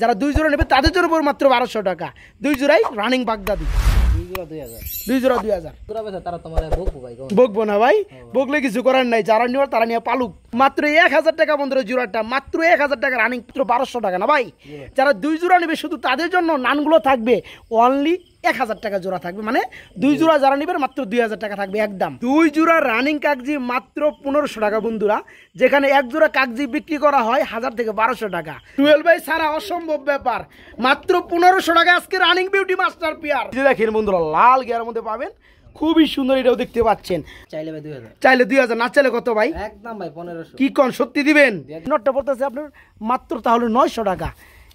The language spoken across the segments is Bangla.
যারা 2 জোড়া নেবে তাদের জন্য মাত্র 1200 টাকা। 2 জোড়াই রানিং বাগদাদি। 2 জোড়া 2000 তারা তোমার বকবো না ভাই, বকলে কিছু করার নাই। যারা নিও তারা নিয়ে পালুক। মাত্র 1000 টাকা বন্ধুরা জোড়াটা, মাত্র 1000 টাকা রানিং, মাত্র 1200 টাকা না ভাই। যারা 2 জোড়া নেবে শুধু তাদের জন্য নানগুলো থাকবে অনলি 1000 টাকা জোড়া থাকবে, মানে 2 জোড়া যারা নেবে মাত্র 2000 টাকা থাকবে একদম। 2 জোড়া রানিং কাগজি মাত্র 1500 টাকা বন্ধুরা, যেখানে 1 জোড়া কাগজি বিক্রি করা হয় 1000 থেকে 1200 টাকা। 12 ভাই সারা অসম্ভব ব্যাপার, মাত্র 1500 টাকা আজকে রানিং বিউটি মাস্টার পেয়ার। দেখেন বন্ধুরা লাল গিয়ার মধ্যে পাবেন, খুবই সুন্দর, এটাও দেখতে পাচ্ছেন। চাইলে ভাই 2000, চাইলে 2000, না চাইলে কত ভাই? একদম ভাই 1500। কি কোন সত্যি দিবেন? নটটা পড়তেছে আপনার মাত্র তাহলে 900 টাকা।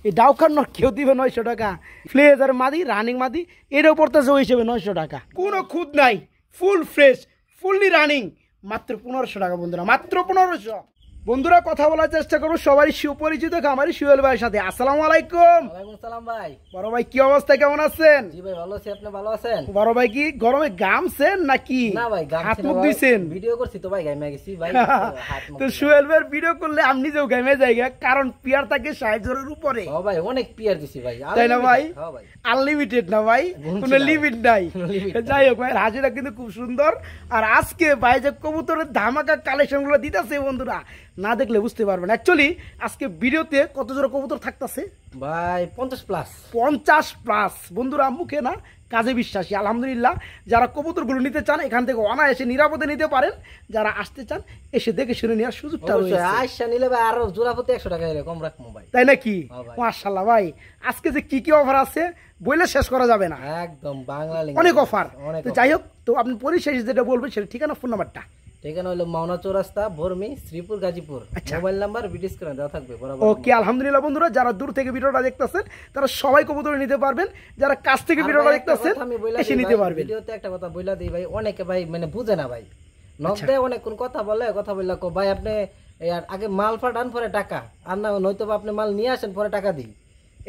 এই ডাউখার নট কেউ দিবে 900 টাকা। ফ্লেজার মাদি রানিং মাদি এটাও পড়তেছে ওই হিসেবে 900 টাকা। কোনো খুদ নাই, ফুল ফ্রেশ, ফুললি রানিং, মাত্র 1500 টাকা বন্ধুরা, মাত্র 1500। বন্ধুরা কথা বলার চেষ্টা করবো সবারই সুপরিচিত খামারি সুহেল ভাইয়ের সাথে। আসসালামু আলাইকুম। ওয়ালাইকুম আসসালাম ভাই। বড় ভাই কি অবস্থা, কেমন আছেন? জি ভাই ভালো আছি, আপনি ভালো আছেন? বড় ভাই কি গরমে গামছেন নাকি? না ভাই হাত মুখ দিছেন? ভিডিও করছি তো ভাই, গাইমে গেছি ভাই। তো সুহেল ভাইয়ের ভিডিও করলে আমি নিজেও গাইমে যাই, কারণ পিয়ার থাকে 60 জনের উপরে। ও ভাই অনেক পিয়ার দিছি ভাই, তাই না ভাই? হ্যাঁ ভাই, আনলিমিটেড না ভাই, কোনো লিমিট নাই। যাই হোক ভাই হাজিরা কিন্তু খুব সুন্দর। আর আজকে ভাই যে কবুতরের ধামাকা কালেকশন গুলো দিতেছে বন্ধুরা, না দেখলে বুঝতে পারবেন। অ্যাকচুয়ালি আজকে ভিডিওতে কত জোড়া কবুতর থাকতেছে ভাই? 50 প্লাস। 50 প্লাস বন্ধুরা, মুখে না কাজে বিশ্বাসী আলহামদুলিল্লাহ। যারা কবুতরগুলো নিতে চান এখান থেকে অনায়াসে নিরাপদে নিতে পারেন। যারা আসতে চান এসে দেখে শুনে নেওয়ার সুযোগটা রয়েছে। আয়সা নিলে ভাই আরো জোড়া প্রতি 100 টাকা কম রাখবো ভাই, তাই নাকি? মাশাআল্লাহ ভাই, আজকে যে কি কি অফার আছে বলে শেষ করা যাবে না, একদম বাংলা অনেক অফার। তো যাই হোক, তো আপনি পরিশেষে যেটা বলবেন সেটা ঠিকানা ফোন নাম্বারটা। ঠিকানা হলো Mawna Chowrasta, Bharmi, Sreepur, Gazipur. Mobile number video স্ক্রিনে দেওয়া থাকবে বরাবর। ওকে আলহামদুলিল্লাহ বন্ধুরা, যারা দূর থেকে ভিডিওটা দেখতেছেন তারা সবাই কবুতর নিতে পারবেন, যারা কাছ থেকে ভিডিওটা দেখতেছেন এসে নিতে পারবেন। ভিডিওতে একটা কথা বইলা দিই ভাই, অনেকে ভাই মানে বুঝে না ভাই, নক দেয় অনেক কোন কথা বলে, কথা বললা কো ভাই আপনি আগে মাল ফাটান পরে টাকা, আর না নয়তো আপনি মাল নিয়ে আসেন পরে টাকা দিই।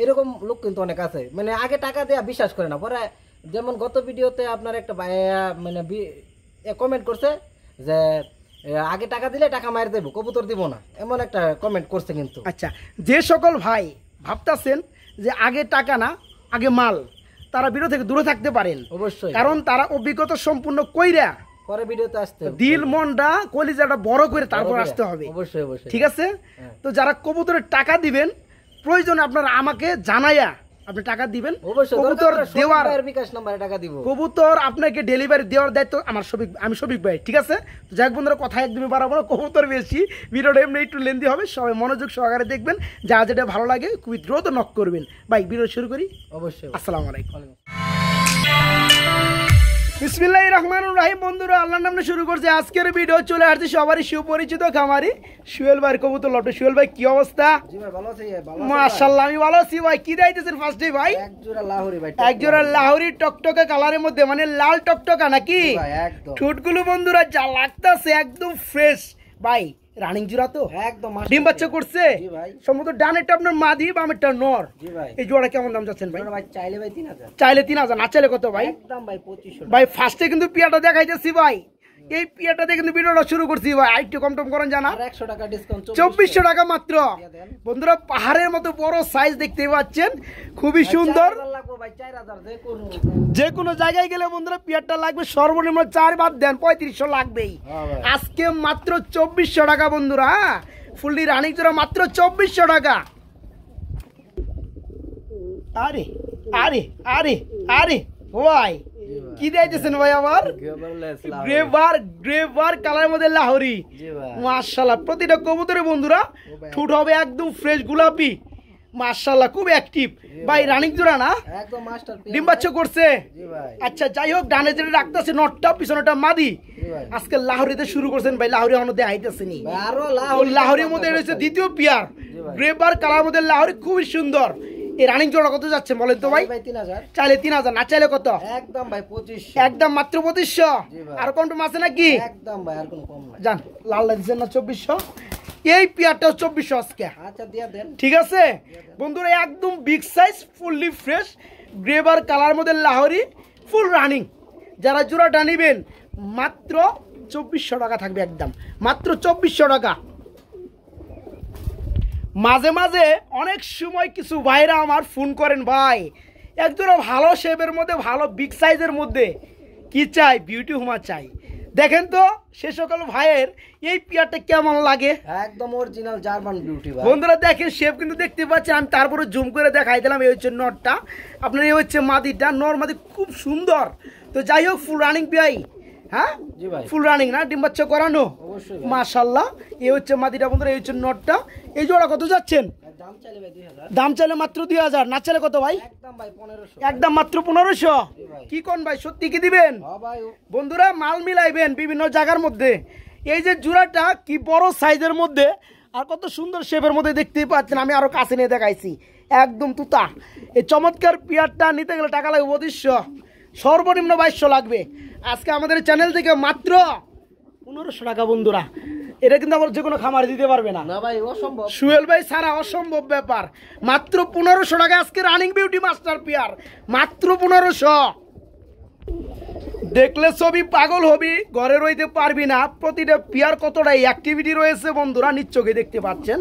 এরকম লোক কিন্তু অনেক আছে, মানে আগে টাকা দেয়া বিশ্বাস করে না, পরে যেমন গত ভিডিওতে আপনার একটা মানে কমেন্ট করছে যে আগে টাকা দিলে টাকা মায়ের দেবো, কবুতর দিব না, এমন একটা কমেন্ট করছে কিন্তু। আচ্ছা, যে সকল ভাই ভাবতেছেন যে আগে টাকা না আগে মাল, তারা ভিডিও থেকে দূরে থাকতে পারেন অবশ্যই, কারণ তারা অভিজ্ঞতা সম্পূর্ণ কইরা পরে ভিডিওতে আসতে দিল মনটা কলিজাটা বড় করে তারপর আসতে হবে। অবশ্যই অবশ্যই, ঠিক আছে? তো যারা কবুতরের টাকা দিবেন প্রয়োজনে আপনারা আমাকে জানাইয়া আপনি টাকা দিবেন। কবুতর দেওয়ার বিকাশ নম্বরে টাকা দিব, কবুতর আপনাকে ডেলিভারি দেওয়ার দায়িত্ব আমার আমি শফিক ভাই। ঠিক আছে? তো যাক বন্ধুরা কথা একদমই বাড়াবো না, কবুতর বেশি, ভিডিওটা এমনি একটু লেন্দি হবে, সবাই মনোযোগ সহকারে দেখবেন, যা যেটা ভালো লাগে খুবই দ্রুত নক করবেন। ভাই ভিডিও শুরু করি। অবশ্যই। আসসালামু আলাইকুম। বিসমিল্লাহির রহমানির রহিম। বন্ধুরা আল্লাহর নামে শুরু করছি আজকের ভিডিও। চলে আসছে সবারই সুপরিচিত খামারি সুহেল ভাইয়ের কবুতর লটে। সুহেল ভাই কি অবস্থা? জি ভাই ভালো আছি। মাশাআল্লাহ আমি ভালো আছি ভাই। কি দাইতেছেন ফার্স্টে ভাই? এক জোড়া লাহোরি ভাই, এক জোড়া লাহোরি টকটকে কালারের মধ্যে, মানে লাল টকটকা নাকি? ভাই একদম। ঠোঁটগুলো বন্ধুরা যা লাগতাছে একদম ফ্রেশ ভাই, রানিং জোড়া তো একদম। ডিম বাচ্চা করছে? জি ভাই। সম্ভবত ডানেরটা আপনার মাদি, বামেরটা নর। জি ভাই। এই জোড়া কেমন দাম যাচ্ছেন ভাই? ভাই চাইলে ভাই 3000। চাইলে 3000, না চাইলে কত ভাই? একদম ভাই 2500 ভাই ফার্স্টে কিন্তু পিয়াটা দেখাইতেছি ভাই, এই পিয়াটা দিয়ে কিন্তু ভিডিওটা শুরু করছি ভাই। আইটু কম টম করেন জানা, আর 100 টাকা ডিসকাউন্ট, 2400 টাকা মাত্র। বন্ধুরা পাহাড়ের মতো বড় সাইজ দেখতে পাচ্ছেন, খুবই সুন্দর। ভাই 4000 যে কোনো জায়গায় গেলে বন্ধুরা পিয়ারটা লাগবে সর্বনিম্ন 4 বাদ দেন 3500 লাগবেই। আজকে মাত্র 2400 টাকা বন্ধুরা, ফুললি রানিং জোড়া মাত্র 2400 টাকা। আরে আরে আরে আরে ভাই কি দিতেছেন ভাই? আমার গ্রেভার কালারের মধ্যে লাহোরি, মাশাআল্লাহ। প্রতিটা কবুতরে বন্ধুরা ঠুট হবে একদম ফ্রেশ গোলাপি, মাশাআল্লাহ খুব অ্যাক্টিভ ভাই। রানিং জোড়া না? একদম মাস্টার। ডিম বাচ্চা করছে? জি ভাই। আচ্ছা যাই হোক, ডানে যেটা রাখতেছে নটটা, পিছনেটা মাদি। আজকে লাহোরিতে শুরু করছেন ভাই, লাহোরি এখনো দেখাইতেছেনি। আরো লাহোরির মধ্যে রয়েছে দ্বিতীয় পিয়ার, গ্রেভার কালার মধ্যে লাহোরি, খুবই সুন্দর। এই রানিং জোড়া কত যাচ্ছে বলেন তো ভাই? 3000। চাইলে 3000, না চাইলে কত? একদম ভাই 2500। একদম মাত্র 2500। আর কোন কম আছে নাকি? একদম ভাই, আর কোন কম নাই। জান লাল লাগছে না 2400, এই পিয়ারটাও 2400 আজকে। আচ্ছা দিয়া দেন। ঠিক আছে বন্ধুরা, একদম বিগ সাইজ, ফুললি ফ্রেশ, গ্রেভার কালার মধ্যে লাহোরি, ফুল রানিং। যারা জোড়াটা নেবেন মাত্র 2400 টাকা থাকবে, একদম মাত্র 2400 টাকা, মাঝে মাঝে অনেক সময় কিছু ভাইরা আমার ফোন করেন, ভাই একজোড়া ভালো শেপের মধ্যে ভালো বিগ সাইজের মধ্যে কি চাই, বিউটি হুমা চাই। দেখেন তো সে সকল ভাইয়ের এই পেয়ারটা কেমন লাগে। একদম অরিজিনাল জার্মান বিউটি ভাই। বন্ধুরা দেখেন শেপ কিন্তু দেখতে পাচ্ছেন, আমি তারপরে জুম করে দেখাই দিলাম। এই হচ্ছে নটটা, আপনার এই হচ্ছে মাদিটা, নর মাদি খুব সুন্দর। তো যাই হোক ফুল রানিং পেয়াই, হ্যাঁ জি ভাই, ফুল রানিং না, ডিম বাচ্চা করানো, অবশ্যই মাশাআল্লাহ। এই হচ্ছে মাদিটা বন্ধুরা, এই হচ্ছে নটটা। এই জোড়া কত যাচ্ছেন? দাম চাইলে ভাই 2000। দাম চাইলে মাত্র 2000, না চাইলে কত ভাই? একদম ভাই 1500। একদম মাত্র 1500। কি কোন ভাই, সত্যি কি দিবেন? হ্যাঁ ভাই। বন্ধুরা মাল মিলাইবেন বিভিন্ন জায়গার মধ্যে। এই যে জোড়াটা কি বড় সাইজের মধ্যে আর কত সুন্দর শেপের মধ্যে দেখতেই পাচ্ছেন, আমি আরো কাছে নিয়ে দেখাইছি, একদম তুতা। এই চমৎকার পেয়ারটা নিতে গেলে টাকা লাগবে 2500, সর্বনিম্ন 2200 লাগবে। আজকে আমাদের চ্যানেল থেকে মাত্র 1500 টাকা বন্ধুরা। এটা কিন্তু আবার যে কোনো খামার দিতে পারবে না, না ভাই অসম্ভব। সুহেল ভাই ছাড়া অসম্ভব ব্যাপার। মাত্র 1500 টাকা আজকে রানিং বিউটি মাস্টার পেয়ার, মাত্র 1500। দেখলে ছবি পাগল হবি, ঘরে রইতে পারবি না। প্রতিটা পেয়ার কতটা অ্যাক্টিভিটি রয়েছে বন্ধুরা, নিশ্চয়ই দেখতে পাচ্ছেন।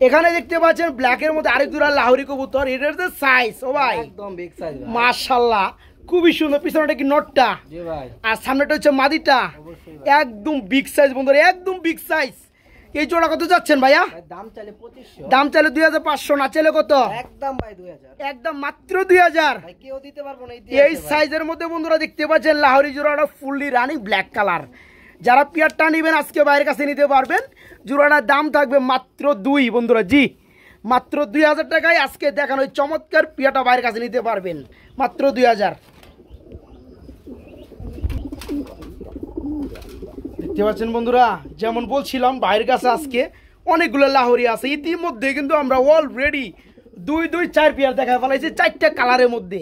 এখানে দেখতে পাচ্ছেন ব্ল্যাকের মধ্যে আরেক দুরা লাহোরি কবুতর, এটার যে সাইজ ও ভাই একদম বিগ সাইজ ভাই, মাশাআল্লাহ খুবই সুন্দর। পিছনেটা কি নটটা, জি ভাই, আর সামনেটা হচ্ছে মাদিটা, অবশ্যই ভাই। একদম বিগ সাইজ বন্ধুরা, একদম বিগ সাইজ। এই জোড়া কত যাচ্ছেন ভাইয়া? ভাই দাম চাইলে 2500। দাম চাইলে 2500, না চাইলে কত? একদম ভাই 2000। একদম মাত্র 2000। ভাই কেউ দিতে পারবো না এই সাইজের মধ্যে বন্ধুরা দেখতে পাচ্ছেন লাহোরি জোড়াটা ফুললি রানিং ব্ল্যাক কালার। যারা পেয়ারটা নেবেন আজকে বাইরের কাছে নিতে পারবেন। জোড়াটার দাম থাকবে মাত্র 2 বন্ধুরা, জি মাত্র 2000 টাকায় আজকে দেখানো ওই চমৎকার পেয়ারটা বাইরের কাছে নিতে পারবেন মাত্র 2000। দেখতে পাচ্ছেন বন্ধুরা, যেমন বলছিলাম বাইরের কাছে আজকে অনেকগুলো লাহোরি আছে। ইতিমধ্যে কিন্তু আমরা অলরেডি 2-4 পেয়ার দেখা ফেলাইছি 4টা কালারের মধ্যে।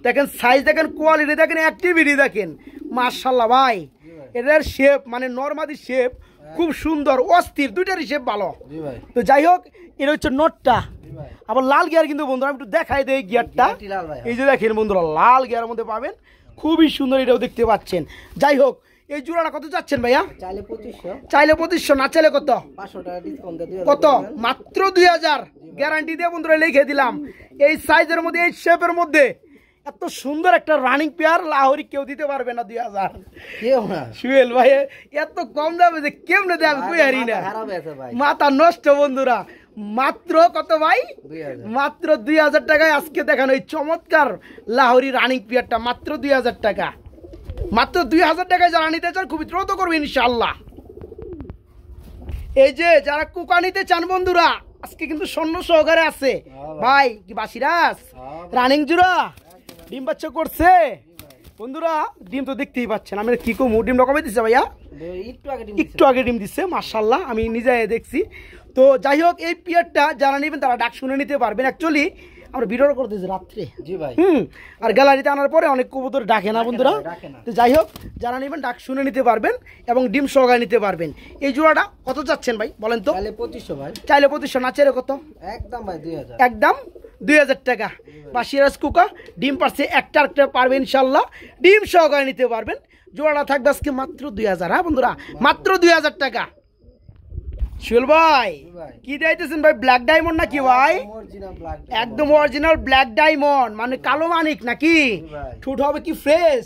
দেখেন সাইজ দেখেন, কোয়ালিটি দেখেন, অ্যাক্টিভিটি দেখেন, মাশাআল্লাহ ভাই। এদের শেপ মানে নরমাদি শেপ খুব সুন্দর, অস্থির, দুইটারই শেপ ভালো। তো যাই হোক, এটা হচ্ছে নটটা। আবার লাল গিয়ার কিন্তু বন্ধুরা আমি একটু দেখাই দেই গিয়ারটা। এই যে দেখেন বন্ধুরা লাল গিয়ারের মধ্যে পাবেন, খুবই সুন্দর, এটাও দেখতে পাচ্ছেন। যাই হোক, এই জোড়াটা কত যাচ্ছেন ভাইয়া? চাইলে 2500। চাইলে 2500, না চাইলে কত? 500 টাকা ডিসকাউন্ট দিয়ে কত? মাত্র 2000 গ্যারান্টি দিয়ে বন্ধুরা লিখে দিলাম। এই সাইজের মধ্যে, এই শেপের মধ্যে এত সুন্দর একটা রানিং পেয়ার লাহোরি কেউ দিতে পারবে না 2000। কেউ না। সুহেল ভাই এত কম দামে যে কেমনে দেয় আমি কই হারি না, মাথা নষ্ট বন্ধুরা। মাত্র কত ভাই? 2000। মাত্র 2000 টাকায় আজকে দেখানো এই চমৎকার লাহোরি রানিং পেয়ারটা মাত্র 2000 টাকা। মাত্র 2000 টাকায় যারা নিতে চান খুবই দ্রুত করবে ইনশাআল্লাহ। এই যে যারা কুকা নিতে চান বন্ধুরা আজকে কিন্তু স্বর্ণ সহকারে আছে ভাই। কি বাসিরাস রানিং জুরা ডিম বাচ্চা করছে বন্ধুরা, ডিম তো দেখতেই পাচ্ছেন। আমি কি কমু, ডিম কবে দিচ্ছে ভাইয়া? একটু আগে ডিম দিচ্ছে, মাশাআল্লাহ আমি নিজে দেখছি। তো যাই হোক, এই পিয়ারটা যারা নেবেন তারা ডাক শুনে নিতে পারবেন। অ্যাকচুয়ালি আমরা ভিডিও করতেছি রাত্রে, জি ভাই, আর গ্যালারিতে আনার পরে অনেক কবুতর ডাকে না বন্ধুরা। তো যাই হোক, যারা নেবেন ডাক শুনে নিতে পারবেন এবং ডিম সহকারে নিতে পারবেন। এই জোড়াটা কত যাচ্ছেন ভাই বলেন তো? চাইলে 2500 ভাই। চাইলে 2500, না চাইলে কত? একদম ভাই 2000। একদম 2000 টাকা। বা সিরাজ কুকা ডিম পারছে একটা পারবেন ইনশাল্লাহ, ডিম সহকারে নিতে পারবেন। জোড়াটা থাকবে আজকে মাত্র 2000। হ্যাঁ বন্ধুরা, মাত্র 2000 টাকা। সুহেল ভাই কি দিতেছেন ভাই? ব্ল্যাক ডায়মন্ড নাকি ভাই? একদম অরিজিনাল ব্ল্যাক ডায়মন্ড, মানে কালো মানিক নাকি? ঠোঁট হবে কি ফ্রেশ,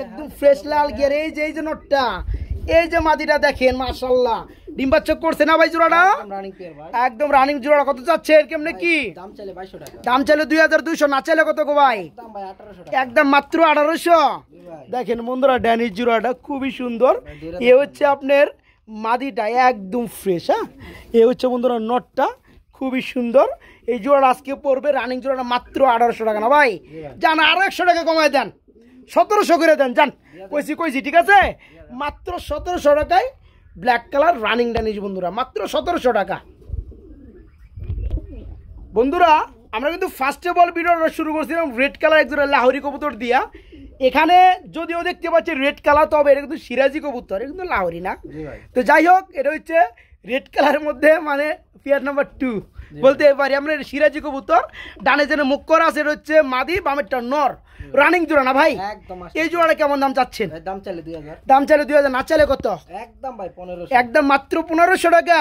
একদম ফ্রেশ লাল গিয়ার। এই যে নটটা, এই যে মাদিটা দেখেন মাশাআল্লাহ, ডিম বাচ্চা করছে না ভাই জোড়াটা? একদম রানিং জোড়া। কত যাচ্ছে এর কেমনে কি? দাম চাইলে 2200 টাকা। দাম চাইলে 2200, না চাইলে কত গো ভাই? দাম ভাই 1800 টাকা। একদম মাত্র 1800। দেখেন বন্ধুরা ড্যানিশ জোড়াটা খুবই সুন্দর। এ হচ্ছে আপনার মাদিটা একদম ফ্রেশ। হ্যাঁ, এ হচ্ছে বন্ধুরা নটটা খুবই সুন্দর। এই জোড়া আজকে পড়বে রানিং জোড়াটা মাত্র 1800 টাকা। না ভাই যান আরো 100 টাকা কমায় দেন, 1700 করে দেন। যান কইছি ঠিক আছে, মাত্র 1700 টাকায় ব্ল্যাক কালার রানিং ড্যানিশ বন্ধুরা, মাত্র 1700 টাকা। বন্ধুরা আমরা কিন্তু ফার্স্ট অফ অল ভিডিওটা শুরু করছিলাম রেড কালার একজোড়া লাহোরি কবুতর দিয়া। এখানে যদিও দেখতে পাচ্ছি রেড কালার, তবে এটা কিন্তু সিরাজি কবুতর, এটা কিন্তু লাহোরি না। তো যাই হোক, এটা হচ্ছে রেড কালারের মধ্যে মানে পেয়ার নাম্বার 2 বলতে পারি আমরা। সিরাজি কবুতর, ডানে যেন মুখ করা আছে, এটা হচ্ছে মাদি, বামেরটা নর। রানিং জোড়া না ভাই? এই জোড়াটা কেমন দাম চাচ্ছেন? দাম চাইলে 2000। দাম চাইলে 2000, না চাইলে কত? একদম ভাই 1500। একদম মাত্র 1500 টাকা।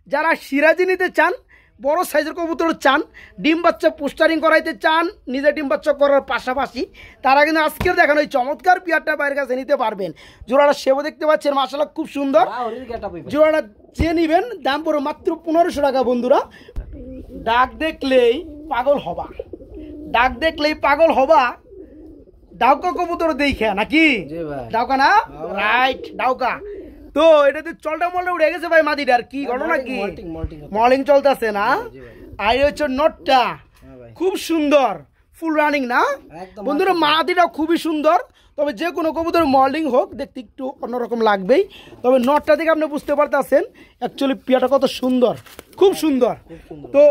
যারা সিরাজি নিতে চান বড় সাইজের কবুতর চান, ডিম বাচ্চা পোস্টারিং করাইতে চান, নিজে ডিম বাচ্চা করার পাশাপাশি, তারা কিন্তু আজকের দেখানো এই চমৎকার পেয়ারটা বাইরের কাছে নিতে পারবেন। জোড়াটা সেও দেখতে পাচ্ছেন মাশাআল্লাহ খুব সুন্দর। জোড়াটা যে নিবেন দাম পড়ে মাত্র 1500 টাকা বন্ধুরা। ডাক দেখলেই পাগল হবা, ডাক দেখলেই পাগল হবা। ডাউকা কবুতর দেখে নাকি? ডাউকা না? রাইট, ডাউকা। তো এটাতে চলটা মলটা উড়ে গেছে ভাই মাদিটার, কি ঘটনা কি? মর্নিং চলতেছে না? আর এই হচ্ছে নটটা খুব সুন্দর, ফুল রানিং না বন্ধুরা? মাদিটা খুবই সুন্দর। তবে যে কোনো কবুতর মর্নিং হোক দেখতে একটু অন্যরকম লাগবেই। তবে নটটা দেখে আপনি বুঝতে পারতেছেন অ্যাকচুয়ালি পিয়াটা কত সুন্দর, খুব সুন্দর। তো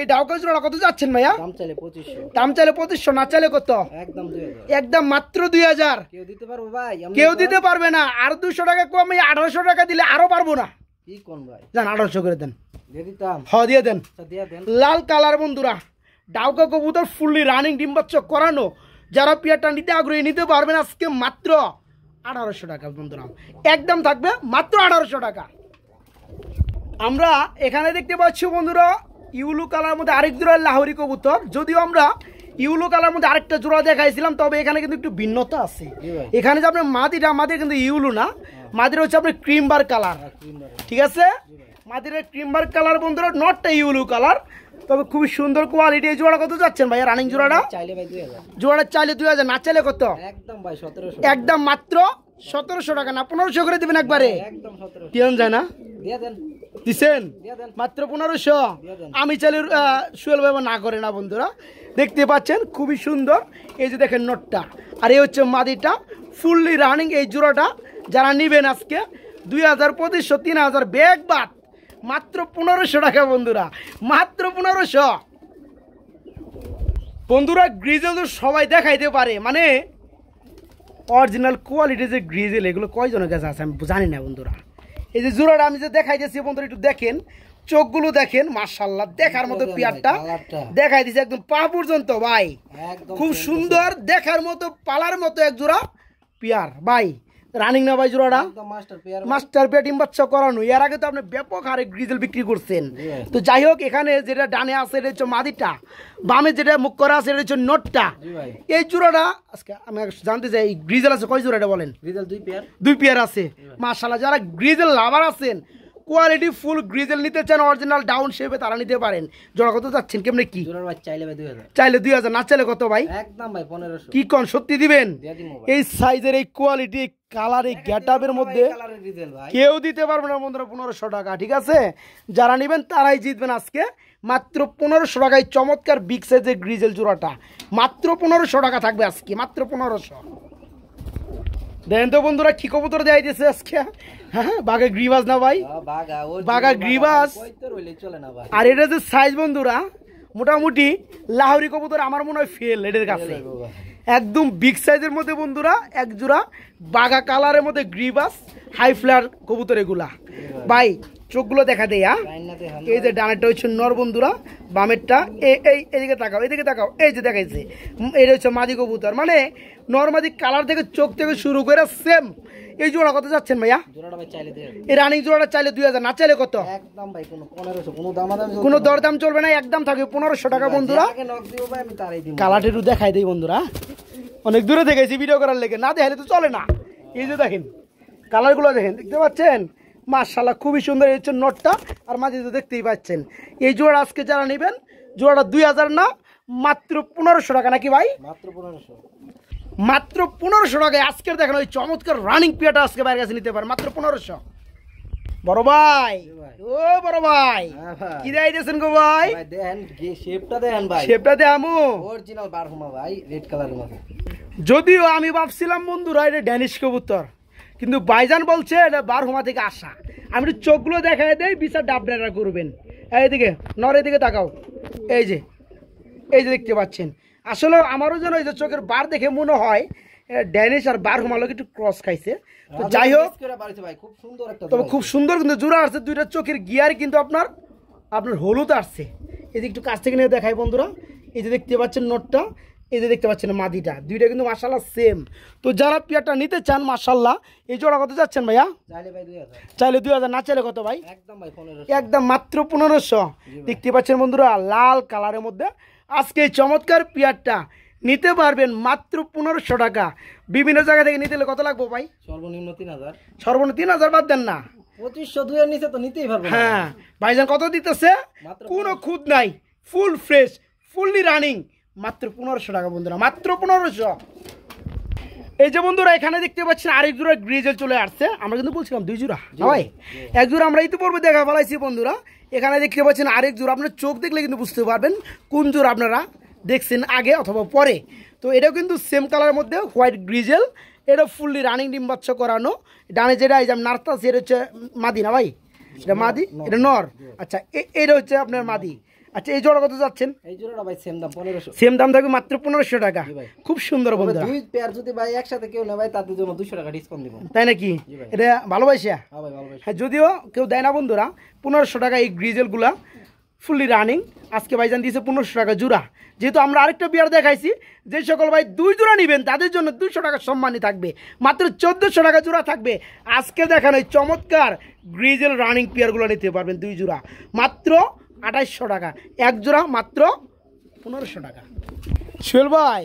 এই ডাউকা জোড়া কত যাচ্ছেন ভাইয়া? দাম চাইলে 2500। দাম চাইলে 2500, না চাইলে কত? একদম 2000। একদম মাত্র 2000। কেউ দিতে পারবো ভাই? কেউ দিতে পারবে না। আর 200 টাকা কম, 1800 টাকা দিলে আরো পারবো না। কি কোন ভাই? জান 1800 করে দেন। দিয়ে দিতাম। হ্যাঁ দিয়ে দেন। দিয়ে দেন। লাল কালার বন্ধুরা, ডাউকা কবুতর ফুললি রানিং ডিম বাচ্চা করানো। যারা পেয়ারটা নিতে আগ্রহী নিতে পারবেন আজকে মাত্র 1800 টাকা বন্ধুরা, একদম থাকবে মাত্র 1800 টাকা। আমরা এখানে দেখতে পাচ্ছি বন্ধুরা ইউলু কালার মধ্যে আরেক জোড়া লাহোরি কবুতর। যদিও আমরা ইউলু কালার মধ্যে আরেকটা জোড়া দেখাইছিলাম, তবে এখানে কিন্তু একটু ভিন্নতা আছে। এখানে যে আপনার মাদির কিন্তু ইউলু না, মাদির হচ্ছে আপনার ক্রিমবার কালার, ঠিক আছে? মাদির ক্রিমবার কালার বন্ধুরা, নটটা ইউলু কালার। তবে খুবই সুন্দর কোয়ালিটি। এই জোড়া কত যাচ্ছেন ভাই রানিং জোড়াটা? চাইলে ভাই 2000। জোড়াটা চাইলে 2000, না চাইলে কত? একদম ভাই 1700। একদম মাত্র 1700 টাকা, না 1500 করে দিবেন একবারে? একদম 1700। কেন যায় না? দিয়ে দেন। দিছেন দিয়ে দেন। মাত্র 1500। আমি চাইলে সুয়েল ভাই না করে না বন্ধুরা। দেখতে পাচ্ছেন খুবই সুন্দর। এই যে দেখেন নটটা, আর এই হচ্ছে মাদিটা ফুললি রানিং। এই জোড়াটা যারা নিবেন আজকে 2000, 2500, 3000 ব্যাগ বাদ মাত্র 1500 টাকা বন্ধুরা, মাত্র 1500। বন্ধুরা গ্রিজেল তো সবাই দেখাইতে পারে, মানে অরিজিনাল কোয়ালিটি যে গ্রিজেল এগুলো কয়জনের কাছে আছে আমি জানি না বন্ধুরা। এই যে জোড়াটা আমি যে দেখাইতেছি বন্ধুরা, একটু দেখেন চোখগুলো দেখেন, মাশাআল্লাহ দেখার মতো পেয়ারটা দেখাই দিছে একদম পা পর্যন্ত ভাই, খুব সুন্দর দেখার মতো, পালার মতো এক জোড়া পেয়ার ভাই। রানিং না ভাই জোড়াটা? মাস্টার পেয়ার ডিম বাচ্চা করানো। এর আগে তো আপনি ব্যাপক হারে গ্রিজেল বিক্রি করছেন। তো যাই হোক, এখানে যেটা ডানে আছে এটা হচ্ছে মাদিটা, বামে যেটা মুখ করা আছে এটা হচ্ছে নটটা। এই জোড়াটা আজকে আমি জানতে চাই গ্রিজেল আছে কয় জোড়াটা বলেন? Grizzle 2 pair. 2 পেয়ার আছে মাশাআল্লাহ। যারা গ্রিজেল লাভার আছেন, কোয়ালিটি ফুল গ্রিজেল নিতে চান অরিজিনাল ডাউন শেপে, তারা নিতে পারেন। জোড়া কত যাচ্ছেন কেমনে কি? জোড়া ভাই চাইলে ভাই 2000। চাইলে 2000, না চাইলে কত ভাই? একদম ভাই 1500। কি কোন সত্যি দিবেন? দিয়ে দিমু ভাই। এই সাইজের এই কোয়ালিটি এই কালার এই গেটআপের মধ্যে কালারের গ্রিজেল ভাই কেউ দিতে পারবে না বন্ধুরা 1500 টাকা, ঠিক আছে? যারা নেবেন তারাই জিতবেন আজকে মাত্র 1500 টাকায় চমৎকার বিগ সাইজের গ্রিজেল জোড়াটা মাত্র 1500 টাকা থাকবে আজকে, মাত্র 1500। দেখেন তো বন্ধুরা কি কবুতর দেয় দিয়েছে আজকে। হ্যাঁ বাঘা গ্রিবাস না ভাই? বাঘা গ্রিবাস। আর এটা যে সাইজ বন্ধুরা মোটামুটি লাহোরি কবুতর আমার মনে হয় ফেল এদের কাছে, একদম বিগ সাইজের মধ্যে বন্ধুরা এক জোড়া বাঘা কালারের মধ্যে গ্রিবাস হাই ফ্লার কবুতর এগুলা ভাই। চোখগুলো দেখা দেয়। এই যে ডানেরটা হচ্ছে নর বন্ধুরা, বামেরটা এইদিকে তাকাও, এইদিকে তাকাও, এই যে দেখাইছে এটা হচ্ছে মাদি কবুতর। মানে নর্মাদি কালার থেকে চোখ থেকে শুরু করে সেম। এই জোড়া কত যাচ্ছেন ভাইয়া? এই রানিং জোড়াটা চাইলে 2000, না চাইলে কত? একদম ভাই 1500। কোনো দরদাম চলবে না, একদম থাকবে 1500 টাকা বন্ধুরা। কালারটা একটু দেখাই দেই বন্ধুরা, অনেক দূরে দেখেছি ভিডিও করার লেগে, না দেখালে তো চলে না। এই যে দেখেন কালারগুলো দেখেন, দেখতে পাচ্ছেন মাশাআল্লাহ খুবই সুন্দর। এই হচ্ছে নটটা আর মাঝে তো দেখতেই পাচ্ছেন। এই জোড়া আজকে যারা নেবেন জোড়াটা 2000 না মাত্র 1500 টাকা, নাকি ভাই? মাত্র 1500। মাত্র 1500 টাকায় আজকের দেখেন ওই চমৎকার রানিং পেয়ারটা আজকে বাইরের কাছে নিতে পারেন মাত্র 1500। বড় ভাই, ও বড় ভাই কি দেখাইতেছেন গো ভাই? দেখেন শেপটা দেখেন ভাই, শেপটা দেখামু অরিজিনাল বারহুমা ভাই, রেড কালারের মধ্যে। যদিও আমি ভাবছিলাম বন্ধুরা এটা ড্যানিশ কবুতর, কিন্তু ভাইজান বলছে এটা বারহুমা থেকে আসা। আমি একটু চোখগুলো দেখাই দেই, বিচার ডাবডারা করবেন। এইদিকে নরের দিকে তাকাও, এই যে দেখতে পাচ্ছেন। আসলে আমারও যেন এই যে চোখের বার দেখে মনে হয় ড্যানিশ আর বারহুমা লোক একটু ক্রস খাইছে। তো যাই হোক, তবে খুব সুন্দর কিন্তু জোড়া আসছে, দুইটা চোখের গিয়ার কিন্তু আপনার হলুদ আসছে। এই যে একটু কাছ থেকে নিয়ে দেখাই বন্ধুরা, এই যে দেখতে পাচ্ছেন নটটা এই যে দেখতে পাচ্ছেন মাদিটা, দুইটা কিন্তু মাশাআল্লাহ সেম। তো যারা পেয়ারটা নিতে চান মাশাআল্লাহ, এই জোড়া কত যাচ্ছেন ভাইয়া? চাইলে ভাই 2000, চাইলে 2000, না চাইলে কত ভাই? একদম ভাই 1500, একদম মাত্র 1500। দেখতে পাচ্ছেন বন্ধুরা লাল কালারের মধ্যে আজকে এই চমৎকার পেয়ারটা নিতে পারবেন মাত্র 1500 টাকা। বিভিন্ন জায়গা থেকে নিতে হলে কত লাগবে ভাই? সর্বনিম্ন 3000, সর্বনিম্ন 3000 বাদ দেন না। 2500 দুইয়ের নিচে তো নিতেই পারবো না। হ্যাঁ ভাইজান কত দিতেছে? মাত্র কোনো খুদ নাই, ফুল ফ্রেশ, ফুললি রানিং, মাত্র 1500 টাকা বন্ধুরা, মাত্র 1500। এই যে বন্ধুরা এখানে দেখতে পাচ্ছেন আরেক জোড়া গ্রিজেল চলে আসছে। আমরা কিন্তু বলছিলাম 2 জোড়া ভাই, 1 জোড়া আমরা ইতিপূর্বে দেখা ফেলাইছি বন্ধুরা। এখানে দেখতে পাচ্ছেন আরেক জোড়া, আপনার চোখ দেখলে কিন্তু বুঝতে পারবেন কোন জোড়া আপনারা দেখছেন আগে অথবা পরে। তো এটাও কিন্তু সেম কালারের মধ্যে হোয়াইট গ্রিজেল, এটা ফুললি রানিং ডিম বাচ্চা করানো। ডানে যেটা এই যে নার্তা, সেটা হচ্ছে মাদি না ভাই? এটা মাদি, এটা নর। আচ্ছা এটা হচ্ছে আপনার মাদি। আচ্ছা এই জোড়া কত যাচ্ছেন? এই জোড়াটা ভাই সেম দাম 1500, সেম দাম থাকবে মাত্র 1500 টাকা। খুব সুন্দর বন্ধুরা। দুই পেয়ার যদি ভাই একসাথে কেউ নেয় ভাই তাদের জন্য 200 টাকা ডিসকাউন্ট দিব। তাই নাকি? এটা ভালোবাসা? হ্যাঁ ভাই ভালোবাসি। হ্যাঁ, যদিও কেউ দেয় না বন্ধুরা, 1500 টাকা এই গ্রিজেলগুলা ফুললি রানিং। আজকে ভাইজান দিয়েছে 1500 টাকা জোড়া। যেহেতু আমরা আরেকটা বিয়ার দেখাইছি, যে সকল ভাই 2 জোড়া নেবেন তাদের জন্য 200 টাকা সম্মানই থাকবে, মাত্র 1400 টাকা জোড়া থাকবে। আজকে দেখানো এই চমৎকার গ্রিজেল রানিং পেয়ারগুলো নিতে পারবেন 2 জোড়া মাত্র 2800 টাকা, 1 জোড়া মাত্র 1500 টাকা। সোহেল ভাই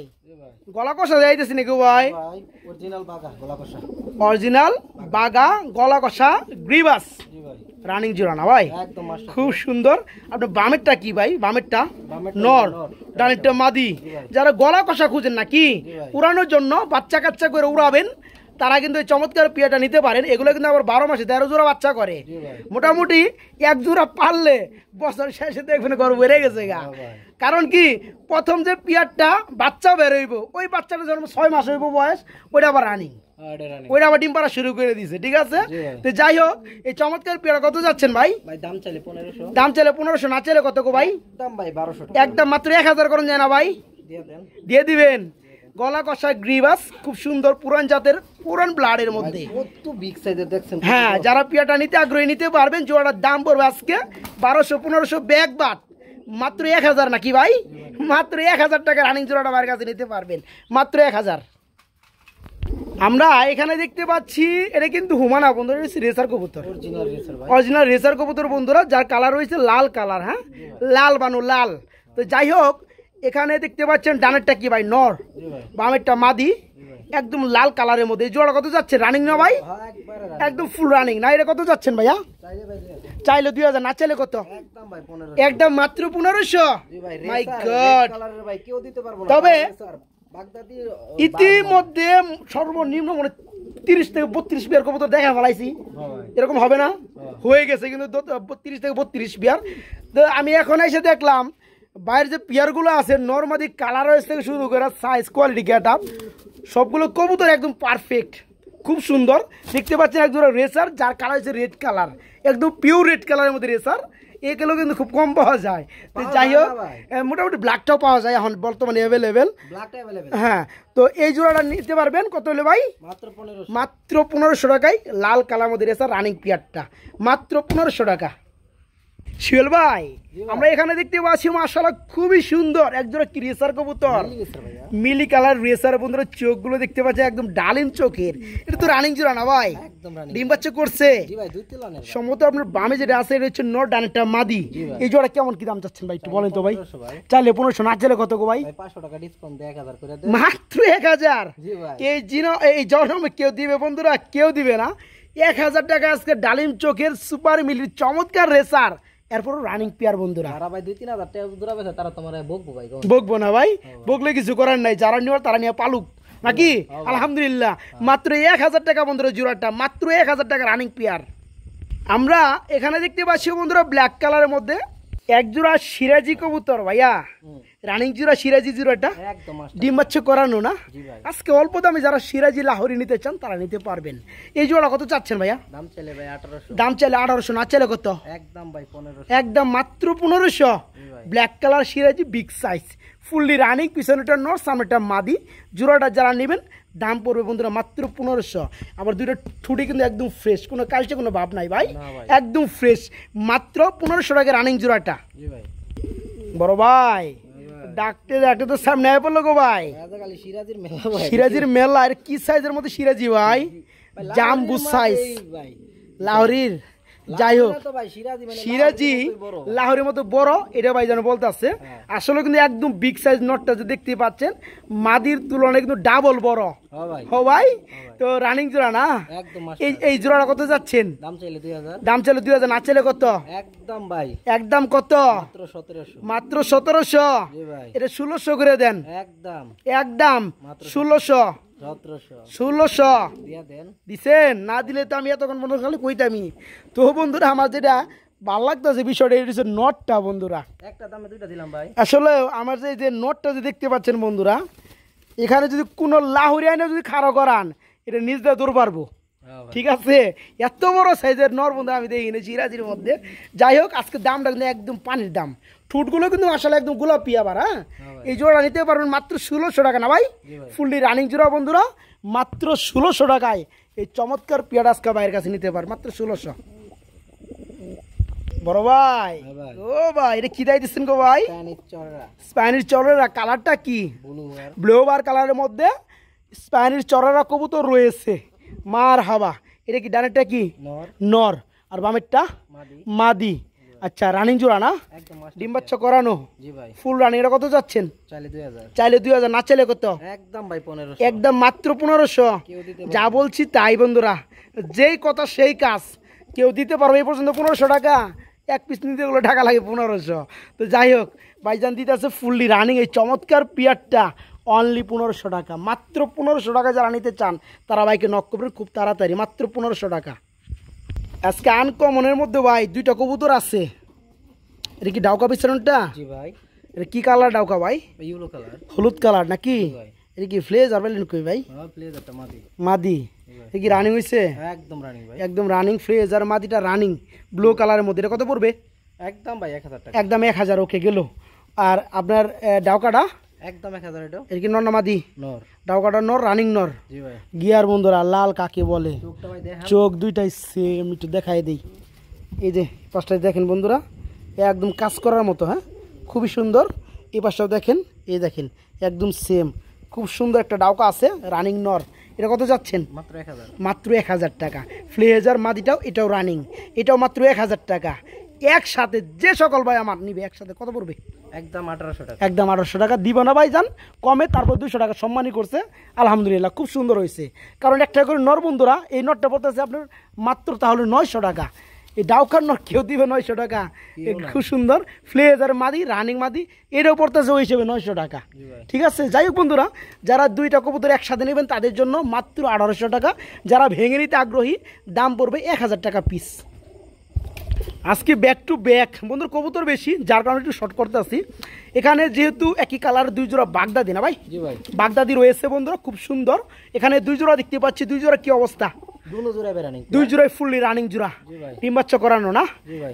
গলা কষা যাইতেছি নাকি ভাই? ভাই অরিজিনাল বাগা গলা কষা, অরিজিনাল বাগা গলা কষা গ্রিবাস জি ভাই রানিং জোড়া না ভাই? একদম মাস্টার। খুব সুন্দর। আপনার বামেরটা কি ভাই? বামেরটা বামেরটা নর, নর, ডানেরটা মাদি। যারা গলা কষা খুঁজেন নাকি ভাই। উড়ানোর জন্য, বাচ্চা কাচ্চা করে উড়াবেন, তারা কিন্তু এই চমৎকার পেয়ারটা নিতে পারেন। এগুলো কিন্তু আবার 12 মাসে 13 জোড়া বাচ্চা করে। জি ভাই। মোটামুটি 1 জোড়া পারলে বছর শেষে দেখবেন গর্ব বেড়ে গেছে গা। হ্যাঁ ভাই। কারণ কি, প্রথম যে পেয়ারটা বাচ্চা বেরোইব, ওই বাচ্চাটা যখন 6 মাস হইব বয়স, ওইটা আবার রানিং, এটা রানি ওইটা আবার ডিম পাড়া শুরু করে দিয়েছে। ঠিক আছে? জি ভাই। তো যাই হোক, এই চমৎকার পেয়ারা কত যাচ্ছেন ভাই? ভাই দাম চাইলে 1500, দাম চাইলে 1500, না চাইলে কত গো ভাই? দাম ভাই 1200 টাকা একদম মাত্র 1000 করেন যায় না ভাই? দিয়ে দেন। দিয়ে দিবেন। গলা কষা গ্রিবাস, খুব সুন্দর পুরান জাতের, পুরান ব্লাডের মধ্যে। কত বিগ সাইজের দেখছেন? হ্যাঁ, যারা পেয়ারটা নিতে আগ্রহী নিতে পারবেন। জোড়াটার দাম পড়বে আজকে 1200-1500 ব্যাগ বাট, মাত্র 1000 নাকি ভাই? মাত্র 1000 টাকা রানিং জোড়াটা আমার কাছে নিতে পারবেন, মাত্র 1000। আমরা এখানে দেখতে পাচ্ছি এটা কিন্তু হুমানা বন্ধুরা, রেসার কবুতর, অরিজিনাল রেসার ভাই। অরিজিনাল রেসার কবুতর বন্ধুরা, যার কালার রয়েছে লাল কালার। হ্যাঁ, লাল বানু লাল। তো যাই হোক, এখানে দেখতে পাচ্ছেন ডানেরটা কি ভাই? নর, জি ভাই। বামেরটা মাদি, একদম লাল কালারের মধ্যে। এই জোড়া কত যাচ্ছে? রানিং না ভাই? হ্যাঁ একবারে রানি। একদম ফুল রানিং না? এটা কত যাচ্ছেন ভাইয়া? চাইলে ভাই 2000, চাইলে 2000, না চাইলে কত? একদম ভাই 1500, একদম মাত্র 1500। জি ভাই। মাই রেসার গড। কালারের ভাই কেউ দিতে পারবো না। তবে রেসার বাগদাদি ইতিমধ্যে সর্বনিম্ন মানে 30 থেকে 32 বিয়ার কবুতর দেখা ফেলাইছি। ভাই। এরকম হবে না? হয়ে গেছে কিন্তু 30 থেকে 32 বিয়ার। তো আমি এখন এসে দেখলাম বাইরের যে পেয়ারগুলো আছে, নর্মাদি কালার থেকে শুরু করে সাইজ, কোয়ালিটি, গেট আপ, সবগুলো কবুতর একদম পারফেক্ট, খুব সুন্দর। দেখতে পাচ্ছেন একজোড়া রেসার, যার কালার হচ্ছে রেড কালার, একদম পিওর রেড কালারের মধ্যে রেসার। এগুলো কিন্তু খুব কম পাওয়া যায়। তো যাই হোক, মোটামুটি ব্ল্যাকটাও পাওয়া যায় এখন বর্তমানে অ্যাভেলেবেল। ব্ল্যাকটা अवेलेबल। হ্যাঁ, তো এই জোড়াটা নিতে পারবেন কত হলে ভাই? মাত্র 1500, মাত্র 1500 টাকায় লাল কালার মধ্যে রেসার রানিং পিয়ারটা, মাত্র 1500 টাকা। শিওল ভাই, আমরা এখানে দেখতে পাচ্ছি মাশাআল্লাহ খুবই সুন্দর একজোড়া কি রেসার কবুতর, মিলি রেসার ভাইয়া। মিলি কালার রেসার। বন্ধুরা চোখগুলো দেখতে পাচ্ছি একদম ডালিম চোখের। এটা তো রানিং জোড়া না ভাই? একদম রানি। ডিম বাচ্চা করছে। জি ভাই, দুই তিলানের ভাই। সম্ভবত আপনার বামে যেটা আছে এটা হচ্ছে নর, ডানেরটা মাদি। এই জোড়া কেমন কি দাম চাচ্ছেন ভাই একটু বলেন তো ভাই? 1500 ভাই। চাইলে 1500, না চাইলে কত গো ভাই? ভাই 500 টাকা ডিসকাউন্ট দিয়ে 1000 করে দেন। মাত্র 1000। জি ভাই। এই জন্মে কেউ দিবে বন্ধুরা? কেউ দিবে না। 1000 টাকা আজকে ডালিম চোখের সুপার মিলির চমৎকার রেসার, এরপর রানিং পেয়ার বন্ধুরা। যারা ভাই 2-3000 টাকা দূরাবে তারা তোমার বকবো ভাই। বকবো না ভাই, বকলে কিছু করার নাই। যারা নিয়ে তারা নিয়ে পালুক নাকি? আলহামদুলিল্লাহ, মাত্র 1000 টাকা বন্ধুরা জোড়াটা, মাত্র 1000 টাকা রানিং পেয়ার। আমরা এখানে দেখতে পাচ্ছি বন্ধুরা ব্ল্যাক কালারের মধ্যে একজোড়া সিরাজি কবুতর ভাইয়া, রানিং জোড়া সিরাজি জোড়াটা একদম মাস্টার। ডিম বাচ্চা করানো না? জি ভাই। আজকে অল্প দামে যারা সিরাজি লাহোরি নিতে চান তারা নিতে পারবেন। এই জোড়া কত চাচ্ছেন ভাইয়া? দাম চলে ভাই 1800, দাম চাইলে 1800, না চাইলে কত? একদম ভাই 1500। একদম মাত্র 1500। জি ভাই। ব্ল্যাক কালার সিরাজি বিগ সাইজ, ফুললি রানিং, পিছনেটা নর, সামনেটা মাদি। জোড়াটা যারা নেবেন দাম পড়বে বন্ধুরা মাত্র 1500। আবার দুইটা ঠুটি কিন্তু একদম ফ্রেশ, কোনো কালচে কোনো ভাব নাই ভাই, না ভাই। একদম ফ্রেশ, মাত্র 1500 টাকা রানিং জোড়াটা। জি ভাই। বড় ভাই ডাকতে ডাকতে তো সামনে আয় পড়লো গো ভাই। রাজাকালী সিরাজির মেলা ভাই, সিরাজির মেলা। আর কি সাইজের মধ্যে সিরাজি ভাই? জাম্বু সাইজ ভাই, লাহোরির। যাই হোক, তো ভাই সিরাজি মানে সিরাজি লাহোরের মতো বড়, এটা ভাই যেন বলতে আছে। আসলে কিন্তু একদম বিগ সাইজ নটটা যে দেখতে পাচ্ছেন, মাদির তুলনায় কিন্তু ডাবল বড়। হ্যাঁ ভাই, হো ভাই, তো রানিং জোড়া না? একদম এই জোড়াটা কত যাচ্ছেন? দাম চাইলে 2000, দাম চাইলে 2000, না চাইলে কত? একদম ভাই একদম কত? মাত্র 1700। মাত্র 1700। জি ভাই, এটা 1600 করে দেন। একদম একদম 1600। 1700 1600 দিয়া দেন। দিছেন? না দিলে তো আমি এতক্ষণ বন্ধু খালি কইতামি। তো বন্ধুরা, আমার যেটা ভালো লাগতেছে বিষয়টা, এটা হচ্ছে নটটা বন্ধুরা। একটা দামে দুইটা দিলাম ভাই। আসলে আমার যে নটটা যে দেখতে পাচ্ছেন বন্ধুরা, এখানে যদি কোনো লাহুরি আইনে যদি খাড়া করান, এটা নিজ দিয়ে দৌড় পারবো। ঠিক আছে, এত বড় সাইজের নর বন্ধু আমি দেখিনি সিরাজির মধ্যে। যাই হোক, আজকে দামটা কিন্তু একদম পানির দাম। ঠুটগুলো কিন্তু আসলে একদম গোলাপি আবার। হ্যাঁ, এই জোড়া নিতে পারবেন মাত্র 1600 টাকা না ভাই? ফুললি রানিং জোড়া বন্ধুরা, মাত্র 1600 টাকায় এই চমৎকার পিয়াটা আজকে ভাইয়ের কাছে নিতে পারেন মাত্র 1600। বড় ভাই, ও ভাই, এটা কি দাই দিচ্ছেন গো ভাই? স্প্যানিশ চড়রা। কালারটা কি? ব্লু বার কালারের মধ্যে স্প্যানিশ চড়রা কবুতর রয়েছে। মার হাবা। এটা কি ডানেরটা কি? নর, আর বামেরটা মাদি। আচ্ছা, রানিং জোড়া না? ডিম বাচ্চা করানো। Full running. এটা কত যাচ্ছেন? চাইলে 2000, না চাইলে কত? একদম ভাই 1500। একদম মাত্র 1500। যা বলছি তাই বন্ধুরা, যেই কথা সেই কাজ। কেউ দিতে পারবে এই পর্যন্ত 1500 টাকা? এক পিস নিতে গেলে টাকা লাগে 1500। তো যাই হোক, ভাইজান দিতে আছে ফুললি রানিং এই চমৎকার পিয়ারটা অনলি 1500 টাকা। মাত্র 1500 টাকা যারা নিতে চান তারা ভাইকে নক করবেন খুব তাড়াতাড়ি, মাত্র 1500 টাকা। আজকে আনকমনের মধ্যে ভাই দুইটা কবুতর আছে। এটা কি ডাউকা বিছানোটা? জি ভাই। এটা কি কালার ডাউকা ভাই? Yellow colour. হলুদ কালার নাকি? এটা কি ফ্লেজ আর বেলেন কই ভাই? হ্যাঁ, ফ্লেজারটা মাদি। মাদি। এটা কি রানিং হইছে? একদম রানিং ভাই, একদম রানিং। ফ্লেজ আর মাদিটা রানিং ব্লু কালারের মধ্যে। এটা কত পড়বে? একদম ভাই 1000 টাকা। একদম 1000। ওকে গেল। আর আপনার ডাউকাটা? একদম 1000। এটা এটা কি নর না মাদি? নর। ডাউকাটা নর, রানিং নর। জি ভাই। গিয়ার বন্ধুরা লাল কাকে বলে? চোখটা ভাই দেখা। চোখ দুইটাই সেম, একটু দেখাই দেই। এই যে পাশটায় দেখেন বন্ধুরা, একদম কাজ করার মতো। হ্যাঁ, খুবই সুন্দর। এই পাশটাও দেখেন, এই দেখেন একদম সেম। খুব সুন্দর একটা ডাউকা আছে, রানিং নর। এটা কত যাচ্ছেন? মাত্র 1000। মাত্র 1000 টাকা। ফ্লেজার মাদিটাও এটাও রানিং, এটাও মাত্র 1000 টাকা। একসাথে যে সকল ভাই আমার নিবে একসাথে কত পড়বে? একদম 1800 টাকা। একদম 1800 টাকা। দিব না ভাই যান কমে, তারপর 200 টাকা সম্মানই করছে। আলহামদুলিল্লাহ, খুব সুন্দর হয়েছে। কারণ একটা করে নর বন্ধুরা, এই নটটা পড়তেছে আপনার মাত্র তাহলে 900 টাকা। এই ডাউকার নট কেউ দিবে 900 টাকা? খুব সুন্দর ফ্লেজার মাদি, রানিং মাদি, এটাও পড়তেছে ওই হিসেবে 900 টাকা। ঠিক আছে, যাই হোক বন্ধুরা, যারা দুইটা কবুতর একসাথে নেবেন তাদের জন্য মাত্র 1800 টাকা। যারা ভেঙে নিতে আগ্রহী দাম পড়বে 1000 টাকা পিস। আজকে ব্যাক টু ব্যাক বন্ধুর কবুতর বেশি, যার কারণে একটু শর্ট করতে আসি। এখানে যেহেতু একই কালার দুই জোড়া বাগদাদি না ভাই? জি ভাই। বাগদাদি রয়েছে বন্ধুরা, খুব সুন্দর। এখানে দুই জোড়া দেখতে পাচ্ছি। দুই জোড়া কি অবস্থা? দুই জোড়ায় ফুললি রানিং জোড়া, ডিম বাচ্চা করানো না?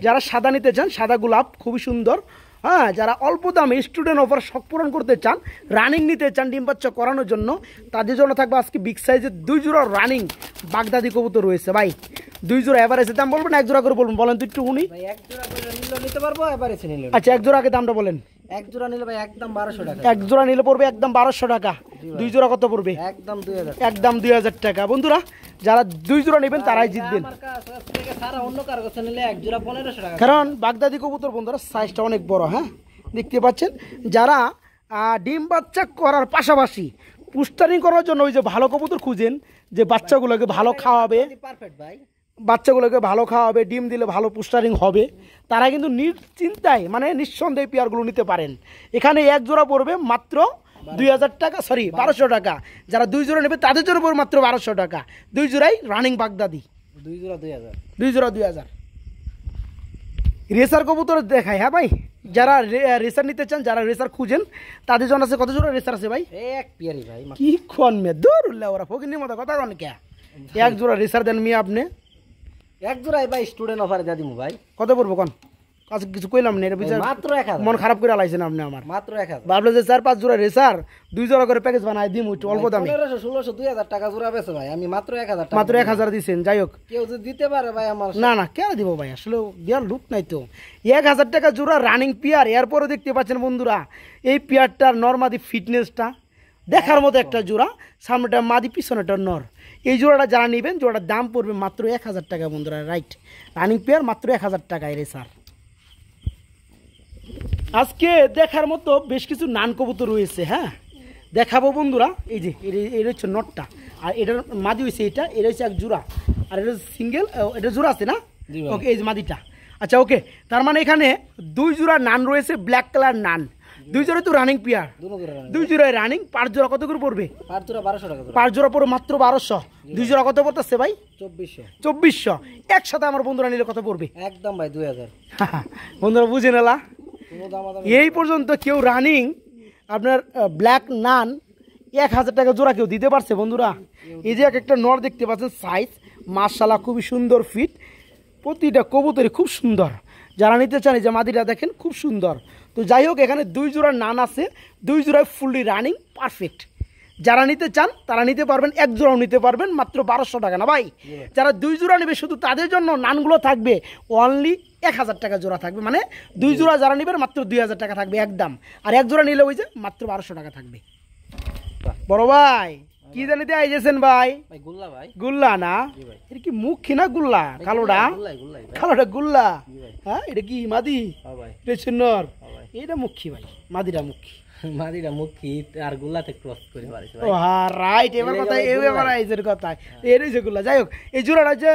যারা সাদা নিতে চান, সাদা গোলাপ খুবই সুন্দর। হ্যাঁ, যারা অল্প দামে স্টুডেন্ট অফার শখ পূরণ করতে চান, রানিং নিতে চান ডিম বাচ্চা করানোর জন্য, তাদের জন্য থাকবে আজকে বিগ সাইজের দুই জোড়া রানিং বাগদাদি কবুতর রয়েছে ভাই। দুই জোড়া এভারেজের দাম বলবেন, এক জোড়া করে বলবেন? বলেন তো একটু উনি। ভাই এক জোড়া করে নিলে নিতে পারবো, এভারেজে নিলে। আচ্ছা, এক জোড়া আগে দামটা বলেন। এক জোড়া নিলে ভাই একদম 1200 টাকা। এক জোড়া নিলে পড়বে একদম 1200 টাকা। দুই জোড়া কত পড়বে? একদম 2000। একদম 2000 টাকা। বন্ধুরা, যারা দুই জোড়া নেবেন তারাই জিতবেন। আমার কাছে থেকে সারা অন্য কারো কাছে নিলে এক জোড়া 1500 টাকা। কারণ বাগদাদি কবুতর বন্ধুরা সাইজটা অনেক বড়। হ্যাঁ, দেখতে পাচ্ছেন। যারা ডিম বাচ্চা করার পাশাপাশি পুস্টারিং করার জন্য ওই যে ভালো কবুতর খুঁজেন, যে বাচ্চাগুলোকে ভালো খাওয়াবে, পারফেক্ট ভাই, বাচ্চাগুলোকে ভালো খাওয়াবে, ডিম দিলে ভালো পুস্টারিং হবে, তারা কিন্তু নিশ্চিন্তায় মানে নিঃসন্দেহে পেয়ারগুলো নিতে পারেন। এখানে এক জোড়া পড়বে মাত্র 2000 টাকা, সরি 1200 টাকা। যারা দুই জোড়া নেবে তাদের জন্য পড়বে মাত্র 1200 টাকা। দুই জোড়াই রানিং বাগদাদি। দুই জোড়া 2000। দুই জোড়া 2000। রেসার কবুতর দেখায়। হ্যাঁ ভাই, যারা রেসার নিতে চান, যারা রেসার খুঁজেন তাদের জন্য আছে। কত জোড়া রেসার আছে ভাই? এক পিয়ারি ভাই। কি খন মে দূর ওরা ফকিনের মতো কথা কন কে? এক জোড়া রেসার দেন মিয়া আপনি? এক জোড়াই ভাই স্টুডেন্ট অফারে দিয়ে দিমু ভাই। কত পড়বো কন? আজকে কিছু কইলাম না, এটা বিচার মাত্র 1000 মন খারাপ করে আলাইছেন আপনি আমার। মাত্র 1000 ভাবলো যে 4-5 জোড়া রেসার 2 জোড়া করে প্যাকেজ বানাই দিম একটু অল্প দামে, 1500 1600 2000 টাকা জোড়া বেছে ভাই, আমি মাত্র 1000 টাকা। মাত্র 1000 দিছেন। যাই হোক, কেউ যদি দিতে পারে ভাই আমার না না কেন দিব ভাই, আসলে দেওয়ার লুক নাই তো। 1000 টাকা জোড়া রানিং পেয়ার, এরপরও দেখতে পাচ্ছেন বন্ধুরা এই পেয়ারটার নরমাদি ফিটনেসটা দেখার মতো একটা জোড়া, সামনেটা মাদি পিছনেটা নর। এই জোড়াটা যারা নেবেন জোড়াটার দাম পড়বে মাত্র 1000 টাকা বন্ধুরা, রাইট। রানিং পেয়ার মাত্র 1000 টাকায় রেসার। আজকে দেখার মতো বেশ কিছু নান কবুতর রয়েছে, হ্যাঁ দেখাবো বন্ধুরা। এই যে এটা হচ্ছে নটটা, আর এটার মাদি হয়েছে এটা হচ্ছে এক জোড়া, আর এটা সিঙ্গেল, এটা জোড়া আছে না, ওকে এই যে মাদিটা। আচ্ছা ওকে, তার মানে এখানে 2 জোড়া নান রয়েছে, ব্ল্যাক কালার নান, 2 জোড়া তো রানিং পেয়ার, 2 জোড়ায় রানিং। 5 জোড়া কত করে পড়বে? 5 জোড়া 1200 টাকা। 5 জোড়া পড়বে মাত্র 1200। 2 জোড়া কত পড়তেছে ভাই? 2400। একসাথে আমার বন্ধুরা নিলে কত পড়বে? একদম ভাই 2000। বন্ধুরা বুঝে নেলা, কোনো দামাদামি এই পর্যন্ত কেউ রানিং আপনার ব্ল্যাক নান 1000 টাকা জোড়া কেউ দিতে পারছে বন্ধুরা? এই যে একটা নর দেখতে পাচ্ছেন, সাইজ মাশাআল্লাহ খুবই সুন্দর ফিট, প্রতিটা কবুতরই খুব সুন্দর। যারা নিতে চান এই যে মাদিটা দেখেন খুব সুন্দর। তো যাই হোক, এখানে 2 জোড়া নান আছে, 2 জোড়ায় ফুললি রানিং পারফেক্ট। যারা নিতে চান তারা নিতে পারবেন, 1 জোড়াও নিতে পারবেন মাত্র 1200 টাকা না ভাই। যারা 2 জোড়া নেবে শুধু তাদের জন্য নানগুলো থাকবে অনলি 1000 টাকা জোড়া থাকবে, মানে 2 জোড়া যারা নেবেন মাত্র 2000 টাকা থাকবে একদম, আর 1 জোড়া নিলে ওই যে মাত্র 1200 টাকা থাকবে। বড় ভাই কি জানিতে আইছেন ভাই? ভাই গুল্লা ভাই। গুল্লা না, এটা কি মুখী না গুল্লা? কালোটা গুল্লাই ভাই। কালোটা গুল্লা, হ্যাঁ এটা কি মাদি? হ্যাঁ ভাই। পেছনর এটা মুখী ভাই, মাদিটা মুখী। মাদিরা মুখী আর গুল্লাতে ক্রস করে পারিস ভাই। ও হ্যাঁ রাইট, এবার কথা এবার আইছের কথা এর যে গুল্লা। যাই হোক, এই জোড়াটা যে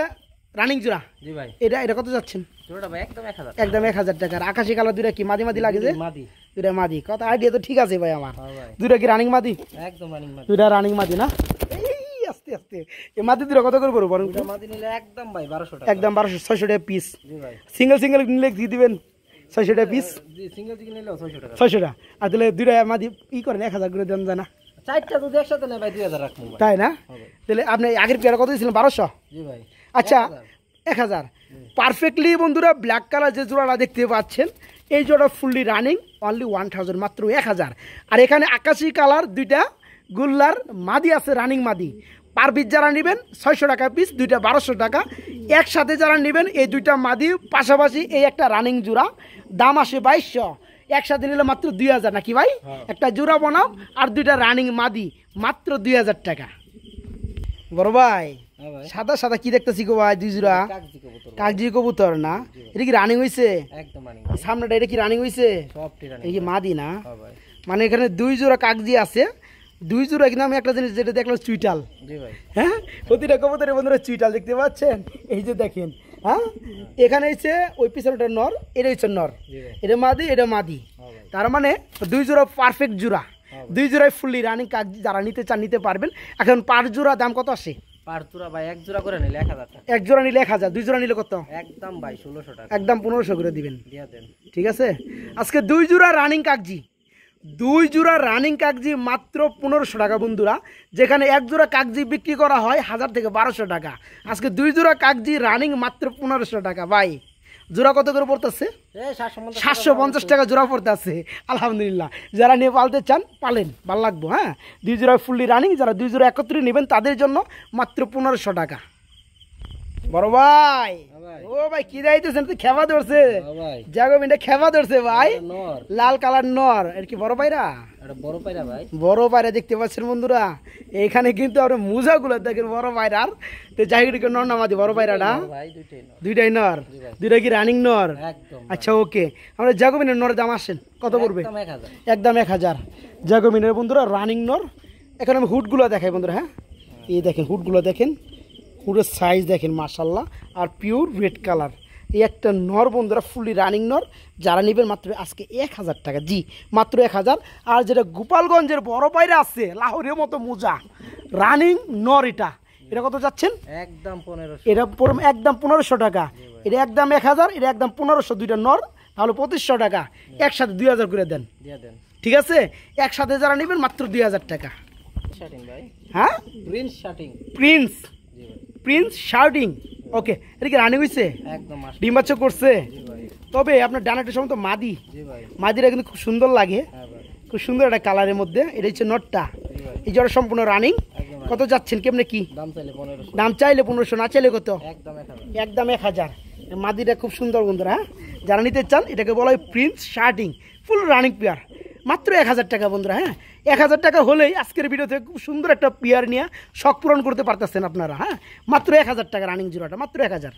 রানিং জোড়া, জি ভাই, এটা কত যাচ্ছেন? জোড়াটা ভাই একদম 1000। একদম 1000 টাকার। আকাশি কালার দুইটা কি মাদি মাদি লাগে যে? মাদি। দুইটা মাদি, কথা আইডিয়া তো ঠিক আছে ভাই আমার। হ্যাঁ ভাই। দুইটা কি রানিং মাদি? একদম রানিং মাদি। দুইটা রানিং মাদি না? এই আস্তে আস্তে এই মাদি দুইটা কত করে পড়বে বলেন? দুইটা মাদি নিলে একদম ভাই 1200 টাকা। একদম 1200, 600 টাকা পিস। জি ভাই। সিঙ্গেল সিঙ্গেল নিলে দিয়ে দিবেন 600 টাকা পিস। জি সিঙ্গেল চিকেন নিলেও 600 টাকা। 600 টাকা। আর তাহলে দুইটা মাদি ই করেন 1000 করে দেন জানা, চারটা যদি একসাথে নেয় ভাই 2000 রাখবো ভাই। তাই না? তাহলে আপনি আগের পেয়ারা কত দিয়েছিলেন? 1200। জি ভাই। আচ্ছা 1000 পারফেক্টলি বন্ধুরা। ব্ল্যাক কালার যে জোড়াটা দেখতে পাচ্ছেন এই জোড়া ফুললি রানিং অনলি 1000, মাত্র 1000। আর এখানে আকাশি কালার দুইটা গুল্লার মাদি আছে, রানিং মাদি। পার পিস যারা নেবেন 600 টাকা পিস, দুইটা 1200 টাকা। একসাথে যারা নেবেন এই দুইটা মাদি পাশাপাশি এই একটা রানিং জোড়া, দাম আসে 2200। একসাথে নিলে মাত্র 2000 নাকি ভাই? একটা জোড়া বানাও আর দুইটা রানিং মাদি মাত্র 2000 টাকা। বড় ভাই হ্যাঁ ভাই। সাদা সাদা কি দেখতেছি গো ভাই? 2 জোড়া কাগজি কবুতর। কাগজি কবুতর না? এটা কি রানিং হইছে? একদম রানিং। সামনেটা এটা কি রানিং হইছে? সবটি রানিং। এই কি মাদি না? হ্যাঁ ভাই। মানে এখানে 2 জোড়া কাগজি আছে, 2 জোড়া। কিন্তু আমি একটা জিনিস যেটা দেখলাম চুইটাল, জি ভাই। হ্যাঁ প্রতিটা কবুতরের বন্ধুরা চুইটাল দেখতে পাচ্ছেন, এই যে দেখেন। হ্যাঁ এখানে হচ্ছে ওই পিছনেটা নর, এটা হচ্ছে নর, জি ভাই। এটা মাদি, এটা মাদি। হ্যাঁ ভাই। তার মানে 2 জোড়া পারফেক্ট জোড়া, 2 জোড়ায় ফুললি রানিং কাগজি। যারা নিতে চান নিতে পারবেন। এখন 5 জোড়া দাম কত আসে? 5 জোড়া ভাই, এক জোড়া করে নিলে 1000 টাকা। 1 জোড়া নিলে 1000, 2 জোড়া নিলে কত? একদম ভাই 1600 টাকা। একদম 1500 করে দিবেন, দিয়া দেন। ঠিক আছে? আজকে 2 জোড়া রানিং কাগজি, 2 জোড়া রানিং কাগজি মাত্র 1500 টাকা বন্ধুরা। যেখানে 1 জোড়া কাগজি বিক্রি করা হয় 1000 থেকে 1200 টাকা, আজকে 2 জোড়া কাগজি রানিং মাত্র 1500 টাকা। ভাই জোড়া কত করে পড়তেছে? 750 টাকা জোড়া পড়তেছে। আলহামদুলিল্লাহ, যারা নিয়ে পালতে চান পালেন, ভালো লাগবো। হ্যাঁ 2 জোড়া ফুললি রানিং, যারা 2 জোড়া একত্রে নেবেন তাদের জন্য মাত্র 1500 টাকা। বড় ভাই ও ভাই কি যাইতেছেন? তো খেবা ধরছে ভাই। জাগোবিনটা, খেবা ধরছে ভাই। নর। লাল কালার নর, এর কি বড় পায়রা? এটা বড় পায়রা ভাই। বড় পায়রা দেখতে পাচ্ছেন বন্ধুরা। এইখানে কিন্তু আপনার মুজাগুলো দেখেন বড় পায়রার। তো জাহিরকে নর নামাদি বড় পায়রাটা ভাই দুইটাই নর। দুইটাই নর, দুইটা কি রানিং নর? একদম। আচ্ছা ওকে, আমরা জাগোবিনের নরের দাম আসেন কত পড়বে? একদম 1000। একদম 1000 জাগোবিনের বন্ধুরা রানিং নর। এখন আমি হুডগুলো দেখাই বন্ধুরা। হ্যাঁ এই দেখেন হুডগুলো দেখেন, হুডের সাইজ দেখেন মাশাল্লাহ, আর পিওর রেড কালার। এই একটা নর বন্ধুরা ফুললি রানিং নর, যারা নেবেন মাত্র আজকে 1000 টাকা। জি মাত্র 1000। আর যেটা গোপালগঞ্জের বড় পায়রা আছে লাহোরের মতো মোজা রানিং নর, এটা কত যাচ্ছেন? একদম 1500। এটা একদম 1500 টাকা। এটা একদম 1000, এটা একদম 1500। দুইটা নর তাহলে 2500 টাকা। একসাথে 2000 করে দেন, দিয়া দেন। ঠিক আছে? একসাথে যারা নেবেন মাত্র 2000 টাকা। শার্টিং ভাই। হ্যাঁ প্রিন্স শার্টিং। প্রিন্স, জি ভাই। প্রিন্স শার্টিং। ওকে, এটা কি রানিং হইছে? একদম ডিম বাচ্চা করছে? জি ভাই। তবে আপনার ডানাটা সম্ভবত মাদি, জি ভাই। মাদিরা কিন্তু খুব সুন্দর লাগে, হ্যাঁ ভাই। খুব সুন্দর একটা কালারের মধ্যে। এটা হচ্ছে নটটা, জি ভাই। এই জোড়া সম্পূর্ণ রানিং। একদম কত যাচ্ছেন কেমনে কি দাম চাইলে 1500, দাম? চাইলে 1500, না চাইলে কত? একদম 1000। একদম 1000। মাদিটা খুব সুন্দর বন্ধুরা, হ্যাঁ যারা নিতে চান এটাকে বলা হয় প্রিন্স শার্টিং, ফুল রানিং পেয়ার, মাত্র 1000 টাকা বন্ধুরা। হ্যাঁ 1000 টাকা হলেই আজকের ভিডিওতে খুব সুন্দর একটা পেয়ার নিয়ে শখ পূরণ করতে পারতেছেন আপনারা। হ্যাঁ মাত্র 1000 টাকা রানিং জোড়াটা, মাত্র 1000।